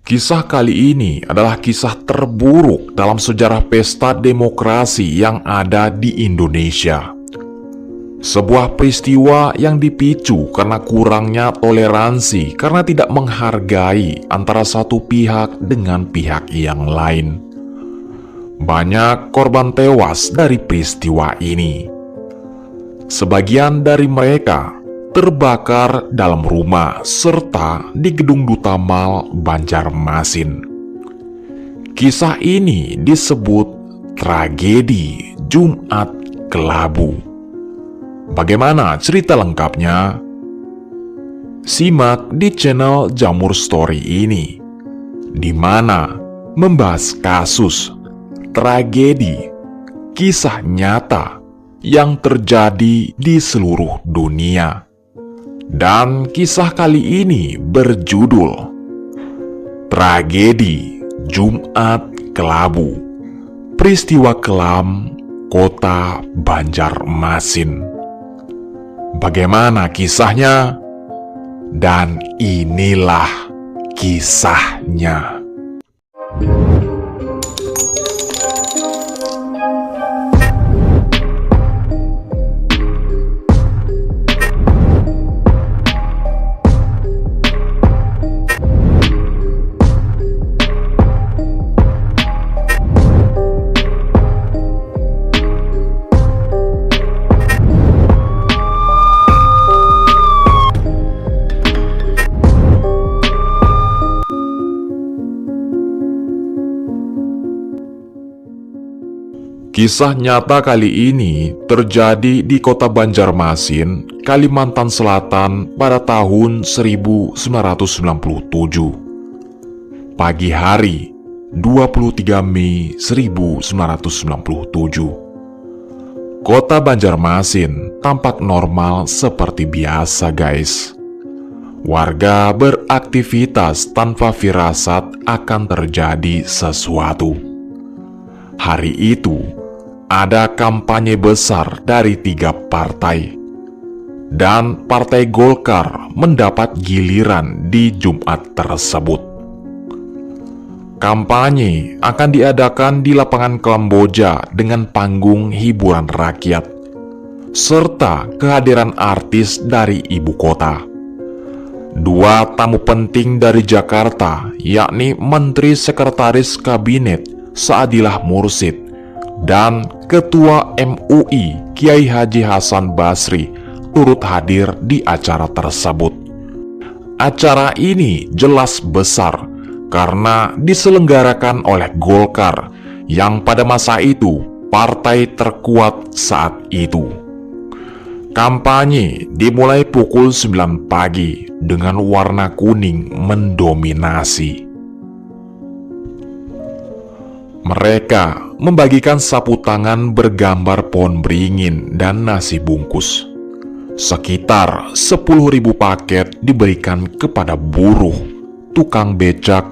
Kisah kali ini adalah kisah terburuk dalam sejarah pesta demokrasi yang ada di Indonesia. Sebuah peristiwa yang dipicu karena kurangnya toleransi karena tidak menghargai antara satu pihak dengan pihak yang lain. Banyak korban tewas dari peristiwa ini. Sebagian dari mereka terbakar dalam rumah serta di Gedung Duta Mal, Banjarmasin. Kisah ini disebut tragedi Jumat Kelabu. Bagaimana cerita lengkapnya? Simak di channel Jamur Story ini, di mana membahas kasus, tragedi, kisah nyata yang terjadi di seluruh dunia. Dan kisah kali ini berjudul Tragedi Jumat Kelabu, peristiwa kelam kota Banjarmasin. Bagaimana kisahnya? Dan inilah kisahnya. Kisah nyata kali ini terjadi di kota Banjarmasin, Kalimantan Selatan pada tahun 1997. Pagi hari, 23 Mei 1997. Kota Banjarmasin tampak normal seperti biasa, guys. Warga beraktivitas tanpa firasat akan terjadi sesuatu. Hari itu, ada kampanye besar dari 3 partai, dan Partai Golkar mendapat giliran di Jumat tersebut. Kampanye akan diadakan di lapangan Kamboja dengan panggung hiburan rakyat, serta kehadiran artis dari ibu kota. 2 tamu penting dari Jakarta, yakni Menteri Sekretaris Kabinet Saadilah Mursyid dan Ketua MUI Kiai Haji Hasan Basri turut hadir di acara tersebut. Acara ini jelas besar karena diselenggarakan oleh Golkar yang pada masa itu partai terkuat saat itu. Kampanye dimulai pukul 9 pagi dengan warna kuning mendominasi. Mereka membagikan sapu tangan bergambar pohon beringin dan nasi bungkus. Sekitar 10.000 paket diberikan kepada buruh, tukang becak,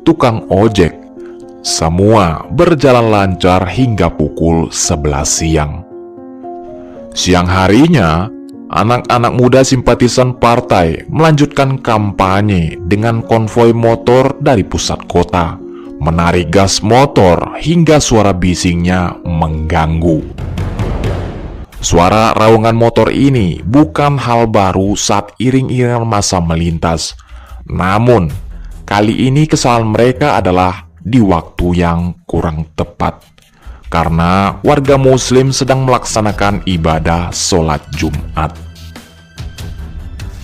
tukang ojek. Semua berjalan lancar hingga pukul 11 siang. Siang harinya, anak-anak muda simpatisan partai melanjutkan kampanye dengan konvoi motor dari pusat kota, menarik gas motor hingga suara bisingnya mengganggu. Suara raungan motor ini bukan hal baru saat iring-iringan massa melintas. Namun, kali ini kesalahan mereka adalah di waktu yang kurang tepat, karena warga muslim sedang melaksanakan ibadah sholat Jumat.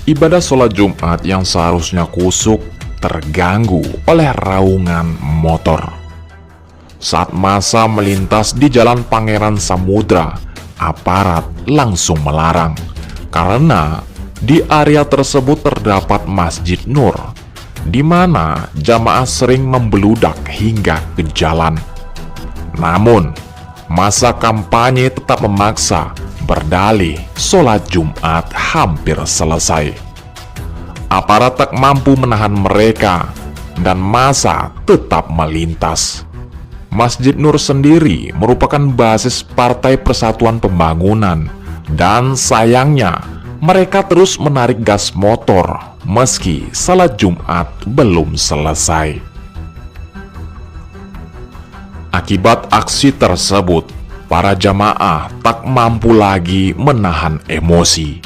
Ibadah sholat Jumat yang seharusnya khusyuk terganggu oleh raungan motor. Saat massa melintas di Jalan Pangeran Samudra, aparat langsung melarang karena di area tersebut terdapat Masjid Nur, di mana jamaah sering membeludak hingga ke jalan. Namun, massa kampanye tetap memaksa berdalih sholat Jumat hampir selesai. Aparat tak mampu menahan mereka dan massa tetap melintas. Masjid Nur sendiri merupakan basis Partai Persatuan Pembangunan dan sayangnya mereka terus menarik gas motor meski salat Jumat belum selesai. Akibat aksi tersebut, para jamaah tak mampu lagi menahan emosi.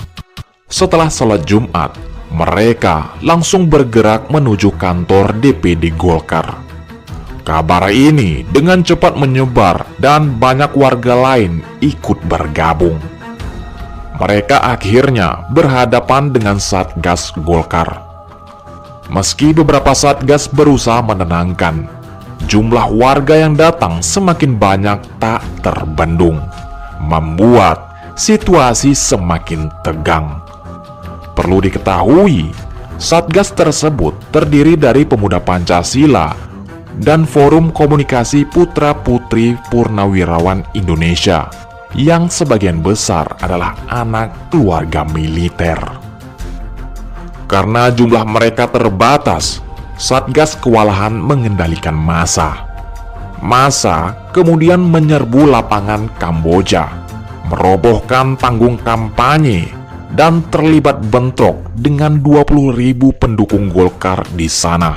Setelah sholat Jumat, mereka langsung bergerak menuju kantor DPD Golkar. Kabar ini dengan cepat menyebar dan banyak warga lain ikut bergabung. Mereka akhirnya berhadapan dengan Satgas Golkar. Meski beberapa Satgas berusaha menenangkan, jumlah warga yang datang semakin banyak tak terbendung, membuat situasi semakin tegang. Perlu diketahui, Satgas tersebut terdiri dari pemuda Pancasila dan Forum Komunikasi Putra-Putri Purnawirawan Indonesia, yang sebagian besar adalah anak keluarga militer. Karena jumlah mereka terbatas, Satgas kewalahan mengendalikan massa. Massa kemudian menyerbu lapangan Kamboja, merobohkan panggung kampanye, dan terlibat bentrok dengan 20.000 pendukung Golkar di sana.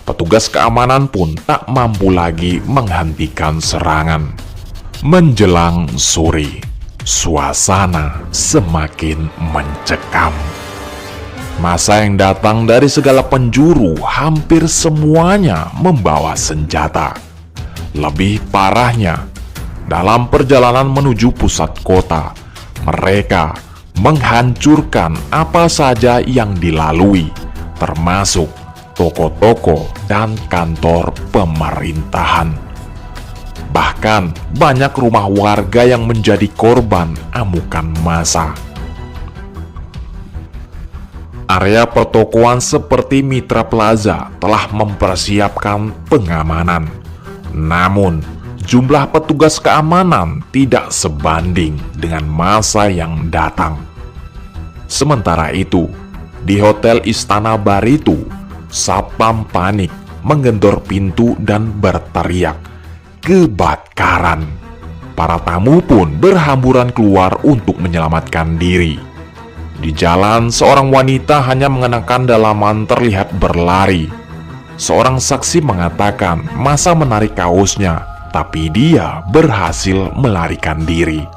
Petugas keamanan pun tak mampu lagi menghentikan serangan. Menjelang sore, suasana semakin mencekam. Massa yang datang dari segala penjuru hampir semuanya membawa senjata. Lebih parahnya, dalam perjalanan menuju pusat kota, mereka menghancurkan apa saja yang dilalui, termasuk toko-toko dan kantor pemerintahan. Bahkan banyak rumah warga yang menjadi korban amukan massa. Area pertokoan seperti Mitra Plaza telah mempersiapkan pengamanan. Namun, jumlah petugas keamanan tidak sebanding dengan massa yang datang. Sementara itu, di Hotel Istana Baritu, satpam panik menggendor pintu dan berteriak, "Kebakaran!" Para tamu pun berhamburan keluar untuk menyelamatkan diri. Di jalan, seorang wanita hanya mengenakan dalaman terlihat berlari. Seorang saksi mengatakan massa menarik kaosnya, tapi dia berhasil melarikan diri.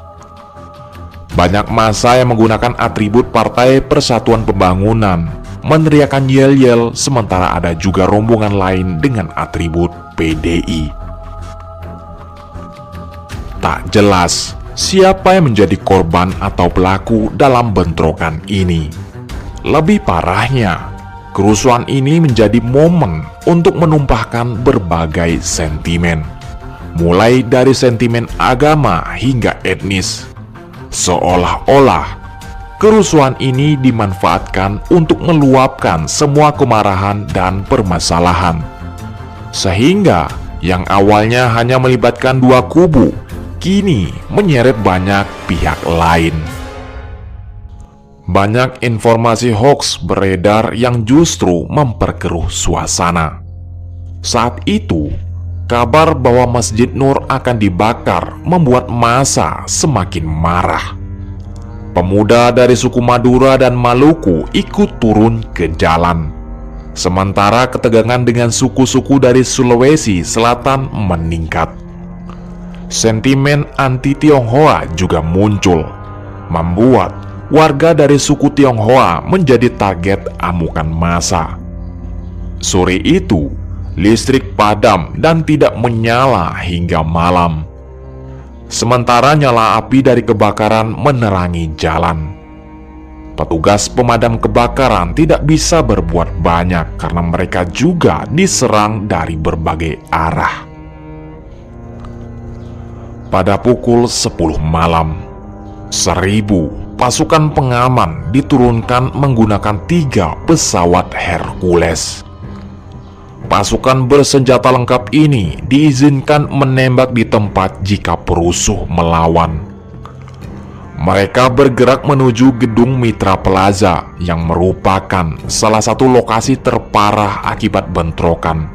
Banyak massa yang menggunakan atribut Partai Persatuan Pembangunan meneriakan yel-yel, sementara ada juga rombongan lain dengan atribut PDI. Tak jelas siapa yang menjadi korban atau pelaku dalam bentrokan ini. Lebih parahnya, kerusuhan ini menjadi momen untuk menumpahkan berbagai sentimen, mulai dari sentimen agama hingga etnis. Seolah-olah kerusuhan ini dimanfaatkan untuk meluapkan semua kemarahan dan permasalahan, sehingga yang awalnya hanya melibatkan dua kubu kini menyeret banyak pihak lain. Banyak informasi hoaks beredar yang justru memperkeruh suasana. Saat itu, kabar bahwa Masjid Nur akan dibakar membuat massa semakin marah. Pemuda dari suku Madura dan Maluku ikut turun ke jalan. Sementara ketegangan dengan suku-suku dari Sulawesi Selatan meningkat. Sentimen anti-Tionghoa juga muncul, membuat warga dari suku Tionghoa menjadi target amukan massa. Sore itu, listrik padam dan tidak menyala hingga malam. Sementara nyala api dari kebakaran menerangi jalan. Petugas pemadam kebakaran tidak bisa berbuat banyak karena mereka juga diserang dari berbagai arah. Pada pukul 10 malam, 1.000 pasukan pengaman diturunkan menggunakan 3 pesawat Hercules. Pasukan bersenjata lengkap ini diizinkan menembak di tempat jika perusuh melawan. Mereka bergerak menuju gedung Mitra Plaza yang merupakan salah satu lokasi terparah akibat bentrokan.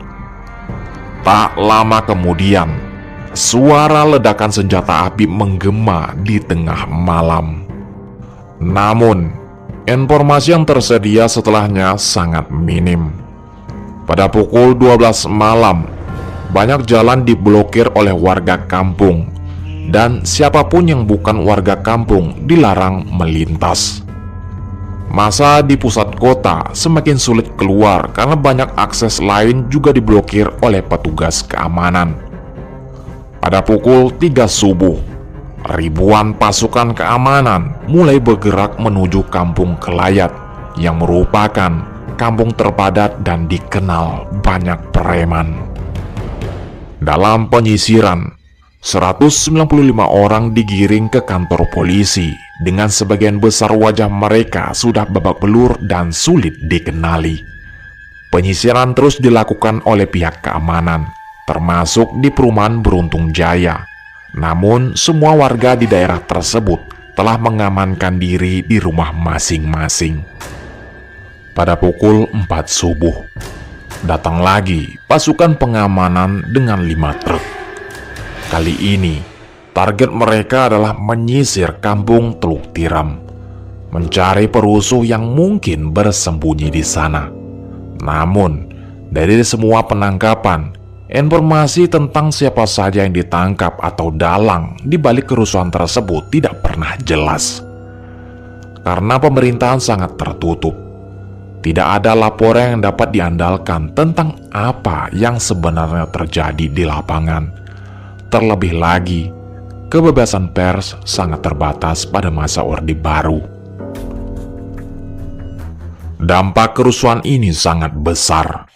Tak lama kemudian, suara ledakan senjata api menggema di tengah malam. Namun, informasi yang tersedia setelahnya sangat minim. Pada pukul 12 malam, Banyak jalan diblokir oleh warga kampung, dan siapapun yang bukan warga kampung dilarang melintas. Masa di pusat kota semakin sulit keluar karena banyak akses lain juga diblokir oleh petugas keamanan. Pada pukul 3 subuh, ribuan pasukan keamanan mulai bergerak menuju Kampung Kelayat yang merupakan kampung terpadat dan dikenal banyak preman. Dalam penyisiran, 195 orang digiring ke kantor polisi dengan sebagian besar wajah mereka sudah babak belur dan sulit dikenali. Penyisiran terus dilakukan oleh pihak keamanan, termasuk di perumahan Beruntung Jaya. Namun, semua warga di daerah tersebut telah mengamankan diri di rumah masing-masing. Pada pukul 4 subuh, datang lagi pasukan pengamanan dengan 5 truk. Kali ini, target mereka adalah menyisir kampung Teluk Tiram, mencari perusuh yang mungkin bersembunyi di sana. Namun, dari semua penangkapan, informasi tentang siapa saja yang ditangkap atau dalang di balik kerusuhan tersebut tidak pernah jelas. Karena pemerintahan sangat tertutup, tidak ada laporan yang dapat diandalkan tentang apa yang sebenarnya terjadi di lapangan. Terlebih lagi, kebebasan pers sangat terbatas pada masa Orde Baru. Dampak kerusuhan ini sangat besar.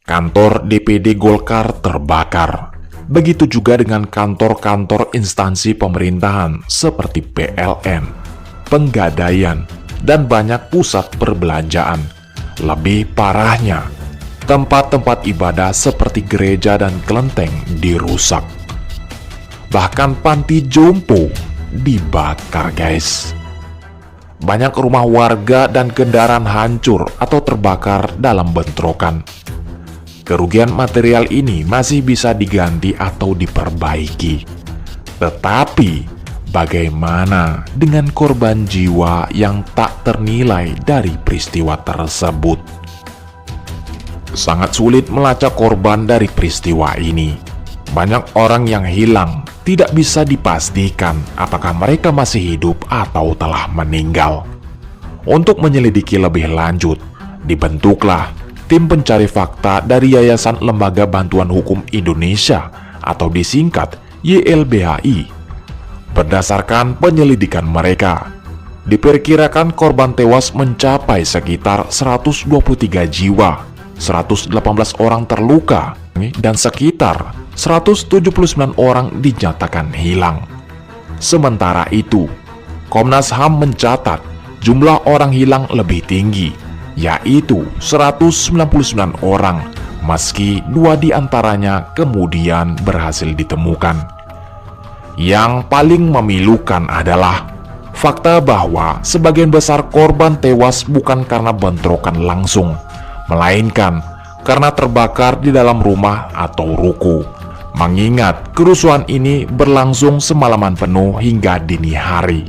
Kantor DPD Golkar terbakar. Begitu juga dengan kantor-kantor instansi pemerintahan seperti PLN, Penggadaian, dan banyak pusat perbelanjaan. Lebih parahnya, tempat-tempat ibadah seperti gereja dan kelenteng dirusak. Bahkan panti jompo dibakar, guys. Banyak rumah warga dan kendaraan hancur atau terbakar dalam bentrokan. Kerugian material ini masih bisa diganti atau diperbaiki. Tetapi, bagaimana dengan korban jiwa yang tak ternilai dari peristiwa tersebut? Sangat sulit melacak korban dari peristiwa ini. Banyak orang yang hilang, tidak bisa dipastikan apakah mereka masih hidup atau telah meninggal. Untuk menyelidiki lebih lanjut, dibentuklah Tim Pencari Fakta dari Yayasan Lembaga Bantuan Hukum Indonesia atau disingkat YLBHI. Berdasarkan penyelidikan mereka, diperkirakan korban tewas mencapai sekitar 123 jiwa, 118 orang terluka, dan sekitar 179 orang dinyatakan hilang. Sementara itu, Komnas HAM mencatat jumlah orang hilang lebih tinggi, yaitu 199 orang, meski 2 diantaranya kemudian berhasil ditemukan. Yang paling memilukan adalah fakta bahwa sebagian besar korban tewas bukan karena bentrokan langsung, melainkan karena terbakar di dalam rumah atau ruko. Mengingat kerusuhan ini berlangsung semalaman penuh hingga dini hari.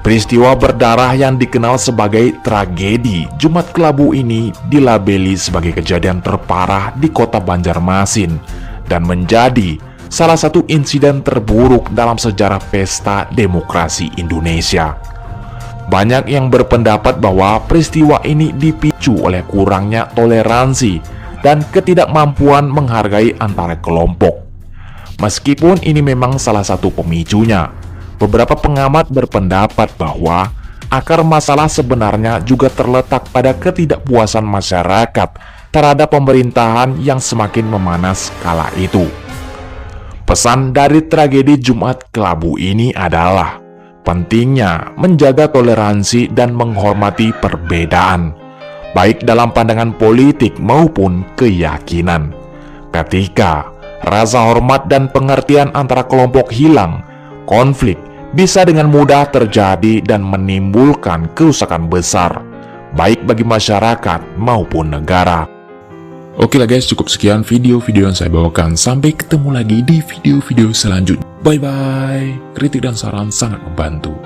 Peristiwa berdarah yang dikenal sebagai tragedi Jumat Kelabu ini dilabeli sebagai kejadian terparah di kota Banjarmasin dan menjadi salah satu insiden terburuk dalam sejarah pesta demokrasi Indonesia. Banyak yang berpendapat bahwa peristiwa ini dipicu oleh kurangnya toleransi dan ketidakmampuan menghargai antara kelompok. Meskipun ini memang salah satu pemicunya, beberapa pengamat berpendapat bahwa akar masalah sebenarnya juga terletak pada ketidakpuasan masyarakat terhadap pemerintahan yang semakin memanas kala itu. Pesan dari tragedi Jumat Kelabu ini adalah pentingnya menjaga toleransi dan menghormati perbedaan, baik dalam pandangan politik maupun keyakinan. Ketika rasa hormat dan pengertian antara kelompok hilang, konflik bisa dengan mudah terjadi dan menimbulkan kerusakan besar, baik bagi masyarakat maupun negara. Oke lah guys, cukup sekian video-video yang saya bawakan. Sampai ketemu lagi di video-video selanjutnya. Bye-bye. Kritik dan saran sangat membantu.